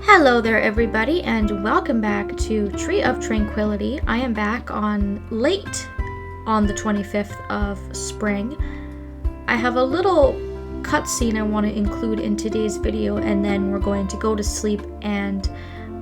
Hello there everybody and welcome back to Tree of Tranquility. I am back on late on the 25th of spring. I have a little cutscene I want to include in today's video, and then we're going to go to sleep and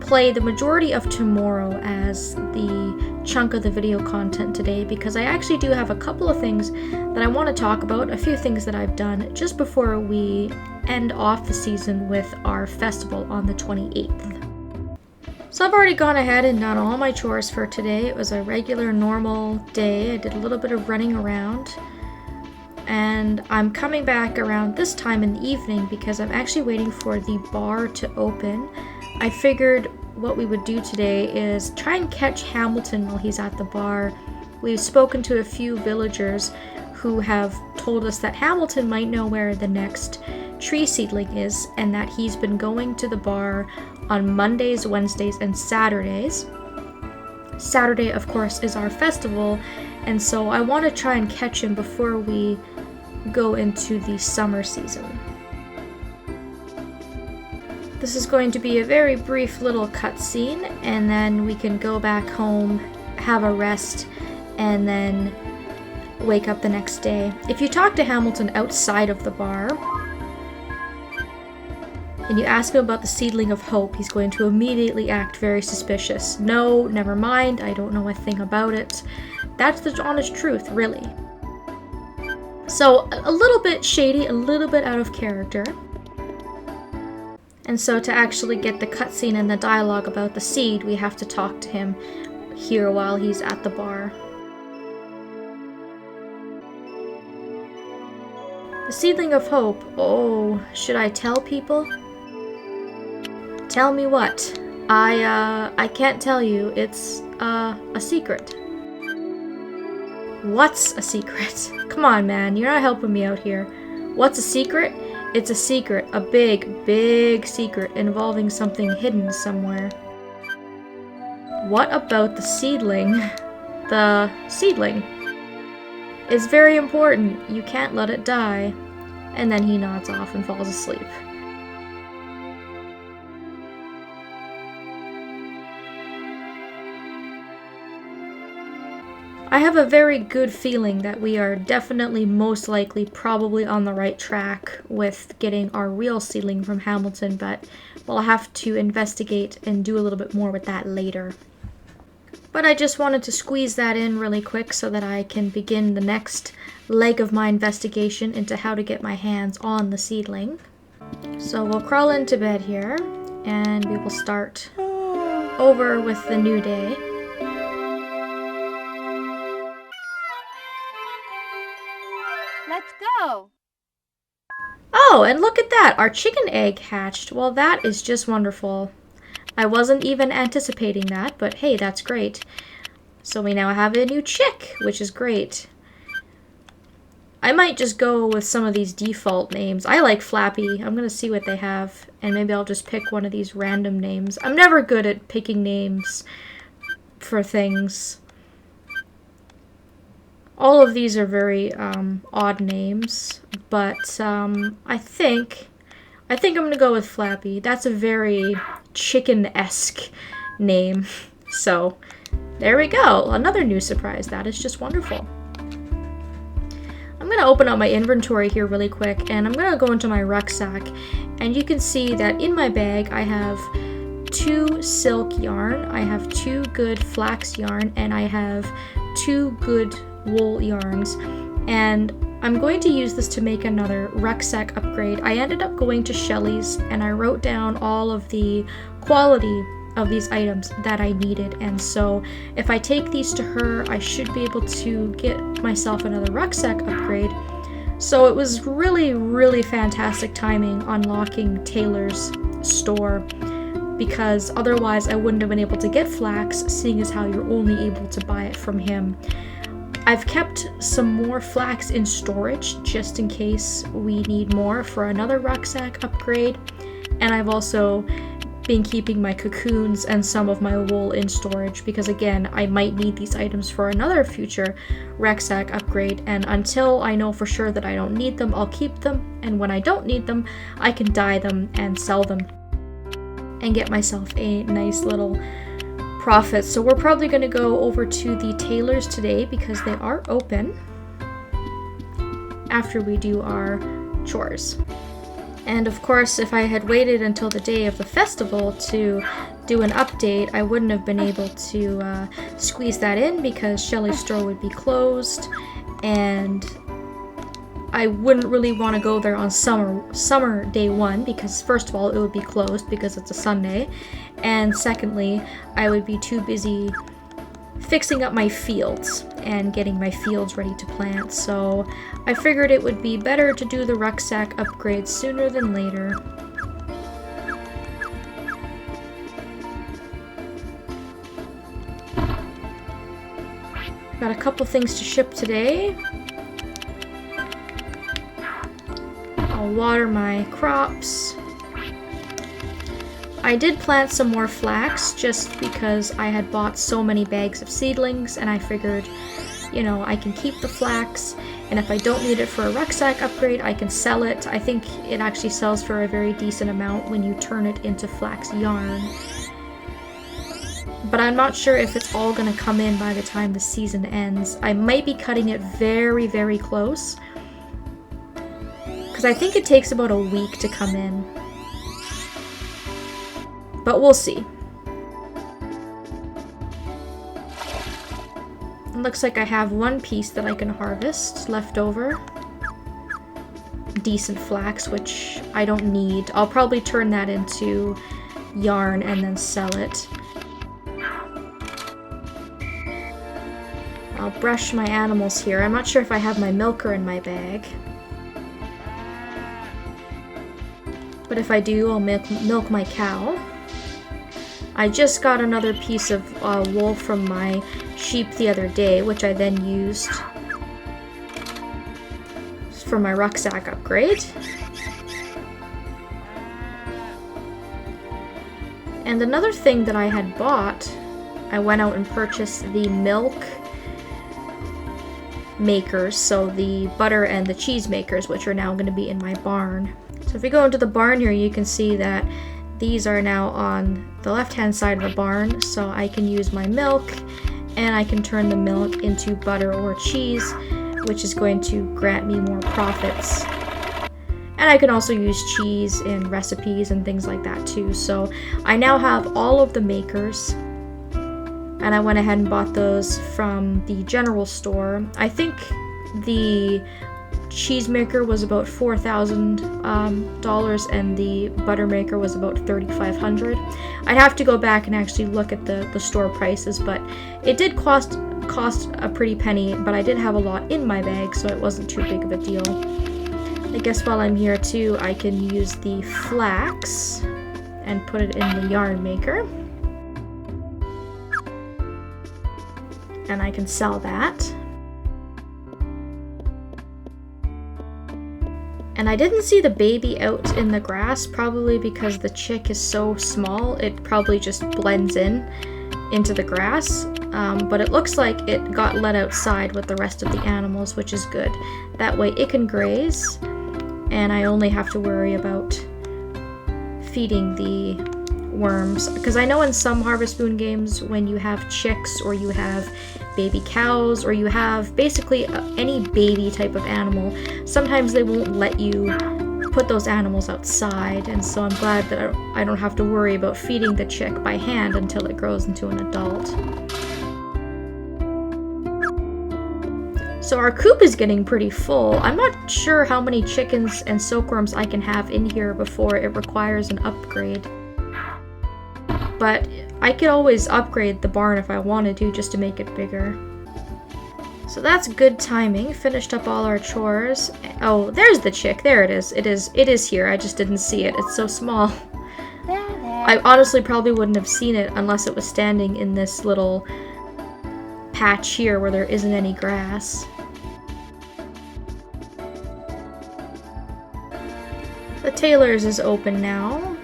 play the majority of tomorrow as the chunk of the video content today, because I actually do have a couple of things that I want to talk about, a few things that I've done just before we end off the season with our festival on the 28th. So I've already gone ahead and done all my chores for today. It was a regular normal day. I did a little bit of running around, and I'm coming back around this time in the evening because I'm actually waiting for the bar to open. I figured what we would do today is try and catch Hamilton while he's at the bar. We've spoken to a few villagers who have told us that Hamilton might know where the next tree seedling is, and that he's been going to the bar on Mondays, Wednesdays, and Saturdays. Saturday, of course, is our festival, and so I want to try and catch him before we go into the summer season. This is going to be a very brief little cutscene, and then we can go back home, have a rest, and then wake up the next day. If you talk to Hamilton outside of the bar, and you ask him about the seedling of hope, he's going to immediately act very suspicious. No, never mind, I don't know a thing about it. That's the honest truth, really. So, a little bit shady, a little bit out of character. And so to actually get the cutscene and the dialogue about the seed, we have to talk to him here while he's at the bar. The seedling of hope. Oh, should I tell people? Tell me what? I can't tell you. It's a secret. What's a secret? Come on, man, you're not helping me out here. What's a secret? It's a secret, a big, big secret involving something hidden somewhere. What about the seedling? The seedling is very important. You can't let it die. And then he nods off and falls asleep. I have a very good feeling that we are definitely, most likely, probably on the right track with getting our real seedling from Hamilton, but we'll have to investigate and do a little bit more with that later. But I just wanted to squeeze that in really quick so that I can begin the next leg of my investigation into how to get my hands on the seedling. So we'll crawl into bed here, and we will start over with the new day. Let's go! Oh, and look at that! Our chicken egg hatched. Well, that is just wonderful. I wasn't even anticipating that, but hey, that's great. So we now have a new chick, which is great. I might just go with some of these default names. I like Flappy. I'm gonna see what they have, and maybe I'll just pick one of these random names. I'm never good at picking names for things. All of these are very odd names, but I think I'm gonna go with Flappy. That's a very chicken-esque name. So there we go. Another new surprise. That is just wonderful. I'm gonna open up my inventory here really quick, and I'm gonna go into my rucksack, and you can see that in my bag I have 2 silk yarn, I have 2 good flax yarn, and I have 2 good wool yarns, and I'm going to use this to make another rucksack upgrade. I ended up going to Shelly's and I wrote down all of the quality of these items that I needed, and so if I take these to her, I should be able to get myself another rucksack upgrade. So it was really, really fantastic timing unlocking Taylor's store, because otherwise I wouldn't have been able to get flax, seeing as how you're only able to buy it from him. I've kept some more flax in storage just in case we need more for another rucksack upgrade, and I've also been keeping my cocoons and some of my wool in storage because, again, I might need these items for another future rucksack upgrade, and until I know for sure that I don't need them, I'll keep them, and when I don't need them, I can dye them and sell them. and get myself a nice little profit. So we're probably going to go over to the tailors today because they are open after we do our chores. And of course, if I had waited until the day of the festival to do an update, I wouldn't have been able to squeeze that in because Shelly's store would be closed, and I wouldn't really want to go there on summer day one because first of all, it would be closed because it's a Sunday, and secondly, I would be too busy fixing up my fields and getting my fields ready to plant. So I figured it would be better to do the rucksack upgrade sooner than later. Got a couple things to ship today. I'll water my crops. I did plant some more flax just because I had bought so many bags of seedlings, and I figured, you know, I can keep the flax, and if I don't need it for a rucksack upgrade, I can sell it. I think it actually sells for a very decent amount when you turn it into flax yarn. But I'm not sure if it's all gonna come in by the time the season ends. I might be cutting it very, very close, because I think it takes about a week to come in. But we'll see. It looks like I have one piece that I can harvest left over. Decent flax, which I don't need. I'll probably turn that into yarn and then sell it. I'll brush my animals here. I'm not sure if I have my milker in my bag. But if I do, I'll milk my cow. I just got another piece of wool from my sheep the other day, which I then used for my rucksack upgrade. And another thing that I had bought, I went out and purchased the milk makers, so the butter and the cheese makers, which are now going to be in my barn. So if we go into the barn here, you can see that these are now on the left-hand side of the barn, so I can use my milk, and I can turn the milk into butter or cheese, which is going to grant me more profits. And I can also use cheese in recipes and things like that too. So I now have all of the makers, and I went ahead and bought those from the general store. I think the cheese maker was about $4,000 and the butter maker was about $3,500. I'd have to go back and actually look at the store prices, but it did cost a pretty penny, but I did have a lot in my bag, so it wasn't too big of a deal. I guess while I'm here too, I can use the flax and put it in the yarn maker, and I can sell that. And I didn't see the baby out in the grass, probably because the chick is so small, it probably just blends into the grass. But it looks like it got let outside with the rest of the animals, which is good. That way it can graze, and I only have to worry about feeding the worms. Because I know in some Harvest Moon games, when you have chicks or you have baby cows or you have basically any baby type of animal, sometimes they won't let you put those animals outside, and so I'm glad that I don't have to worry about feeding the chick by hand until it grows into an adult. So our coop is getting pretty full. I'm not sure how many chickens and silkworms I can have in here before it requires an upgrade. But I could always upgrade the barn if I wanted to, just to make it bigger. So that's good timing. Finished up all our chores. Oh, there's the chick. There it is. It is here. I just didn't see it. It's so small. I honestly probably wouldn't have seen it unless it was standing in this little patch here where there isn't any grass. The tailor's is open now.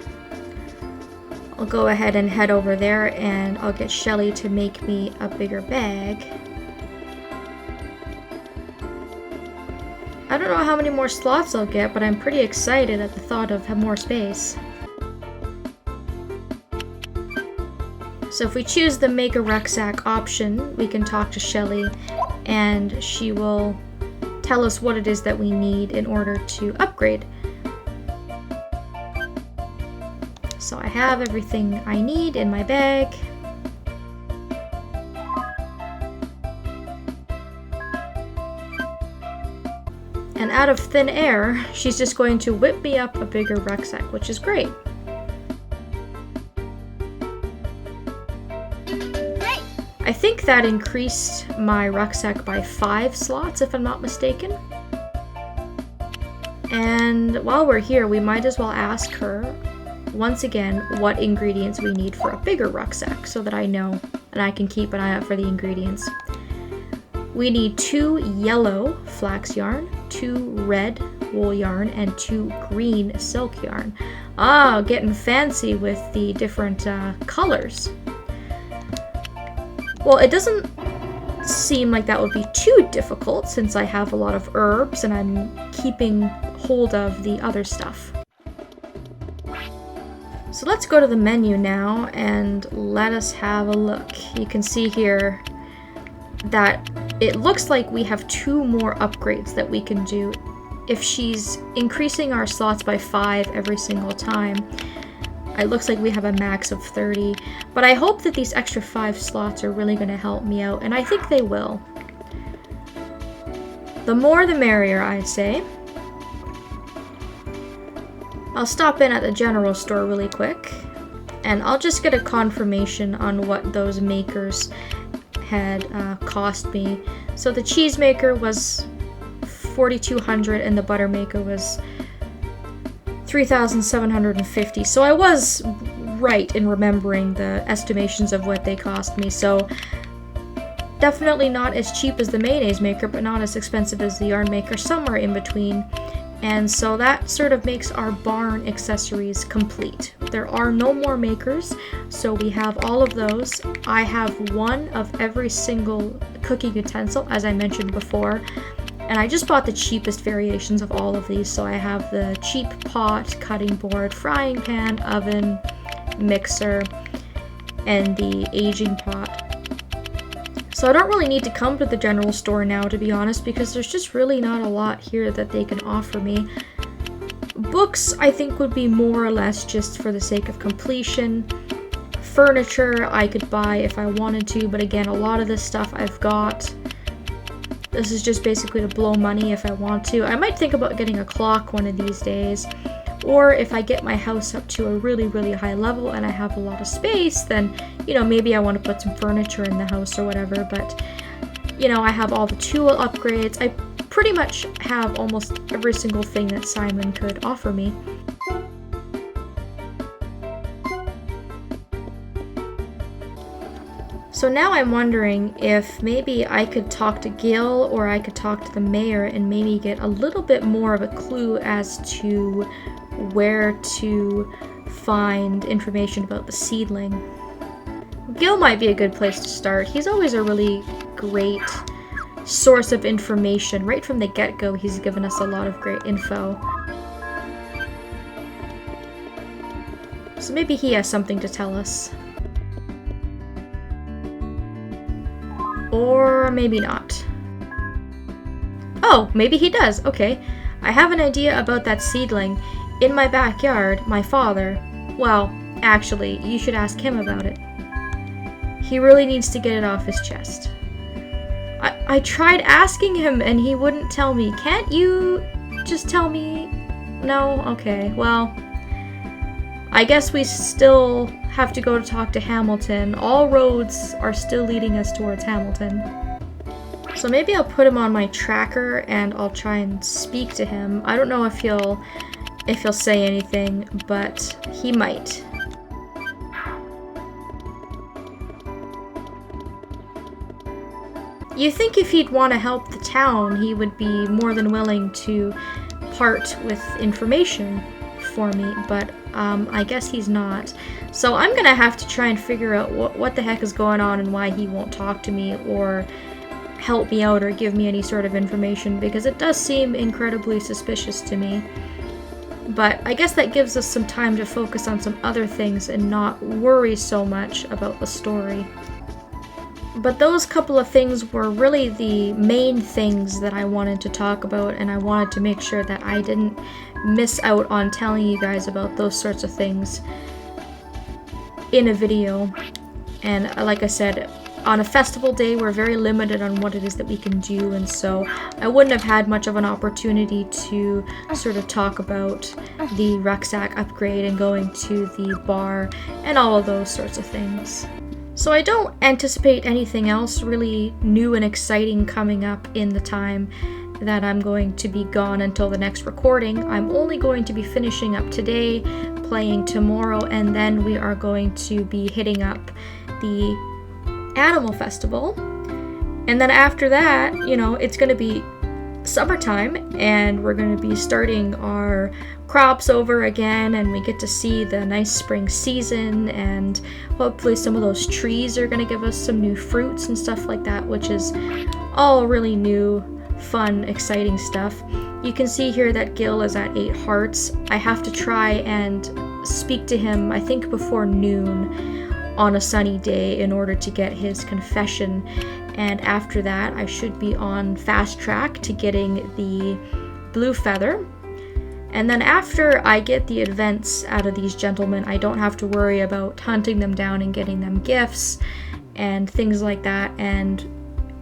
I'll go ahead and head over there, and I'll get Shelly to make me a bigger bag. I don't know how many more slots I'll get, but I'm pretty excited at the thought of more space. So if we choose the make a rucksack option, we can talk to Shelly and she will tell us what it is that we need in order to upgrade. So I have everything I need in my bag. And out of thin air, she's just going to whip me up a bigger rucksack, which is great. Great! I think that increased my rucksack by 5 slots, if I'm not mistaken. And while we're here, we might as well ask her, once again, what ingredients we need for a bigger rucksack, so that I know and I can keep an eye out for the ingredients. We need 2 yellow flax yarn, 2 red wool yarn, and 2 green silk yarn. Ah, getting fancy with the different colors. Well, it doesn't seem like that would be too difficult since I have a lot of herbs and I'm keeping hold of the other stuff. So let's go to the menu now and let us have a look. You can see here that it looks like we have 2 more upgrades that we can do. If she's increasing our slots by 5 every single time, it looks like we have a max of 30. But I hope that these extra 5 slots are really going to help me out, and I think they will. The more the merrier, I say. I'll stop in at the general store really quick, and I'll just get a confirmation on what those makers had cost me. So the cheese maker was $4,200 and the butter maker was $3,750. So I was right in remembering the estimations of what they cost me. So definitely not as cheap as the mayonnaise maker, but not as expensive as the yarn maker, somewhere in between. And so that sort of makes our barn accessories complete. There are no more makers, so we have all of those. I have 1 of every single cooking utensil, as I mentioned before. And I just bought the cheapest variations of all of these. So I have the cheap pot, cutting board, frying pan, oven, mixer, and the aging pot. So I don't really need to come to the general store now, to be honest, because there's just really not a lot here that they can offer me. Books, I think, would be more or less just for the sake of completion. Furniture, I could buy if I wanted to, but again, a lot of this stuff I've got. This is just basically to blow money if I want to. I might think about getting a clock one of these days. Or if I get my house up to a really, really high level and I have a lot of space, then, you know, maybe I want to put some furniture in the house or whatever. But, you know, I have all the tool upgrades. I pretty much have almost every single thing that Simon could offer me. So now I'm wondering if maybe I could talk to Gil or I could talk to the mayor and maybe get a little bit more of a clue as to where to find information about the seedling. Gil might be a good place to start. He's always a really great source of information. Right from the get-go, he's given us a lot of great info. So maybe he has something to tell us. Or maybe not. Oh, maybe he does. Okay. I have an idea about that seedling. In my backyard, my father... Well, actually, you should ask him about it. He really needs to get it off his chest. I tried asking him and he wouldn't tell me. Can't you just tell me? No? Okay, well... I guess we still have to go to talk to Hamilton. All roads are still leading us towards Hamilton. So maybe I'll put him on my tracker and I'll try and speak to him. I don't know if he'll say anything, but he might. You think if he'd want to help the town, he would be more than willing to part with information for me, but I guess he's not. So I'm gonna have to try and figure out what the heck is going on and why he won't talk to me or help me out or give me any sort of information, because it does seem incredibly suspicious to me. But I guess that gives us some time to focus on some other things and not worry so much about the story. But those couple of things were really the main things that I wanted to talk about, and I wanted to make sure that I didn't miss out on telling you guys about those sorts of things in a video. And like I said, on a festival day, we're very limited on what it is that we can do, and so I wouldn't have had much of an opportunity to sort of talk about the rucksack upgrade and going to the bar and all of those sorts of things. So I don't anticipate anything else really new and exciting coming up in the time that I'm going to be gone until the next recording. I'm only going to be finishing up today, playing tomorrow, and then we are going to be hitting up the Animal Festival. And then after that, you know, it's going to be summertime and we're going to be starting our crops over again, and we get to see the nice spring season, and hopefully some of those trees are going to give us some new fruits and stuff like that, which is all really new, fun, exciting stuff. You can see here that Gil is at 8 hearts. I have to try and speak to him, I think before noon on a sunny day, in order to get his confession, and after that I should be on fast track to getting the blue feather. And then after I get the events out of these gentlemen, I don't have to worry about hunting them down and getting them gifts and things like that, and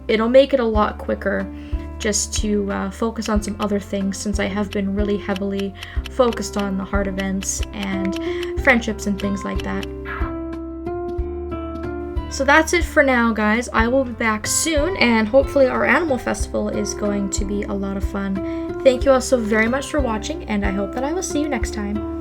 it'll make it a lot quicker just to focus on some other things, since I have been really heavily focused on the heart events and friendships and things like that. So that's it for now, guys. I will be back soon, and hopefully our Animal Festival is going to be a lot of fun. Thank you all so very much for watching, and I hope that I will see you next time.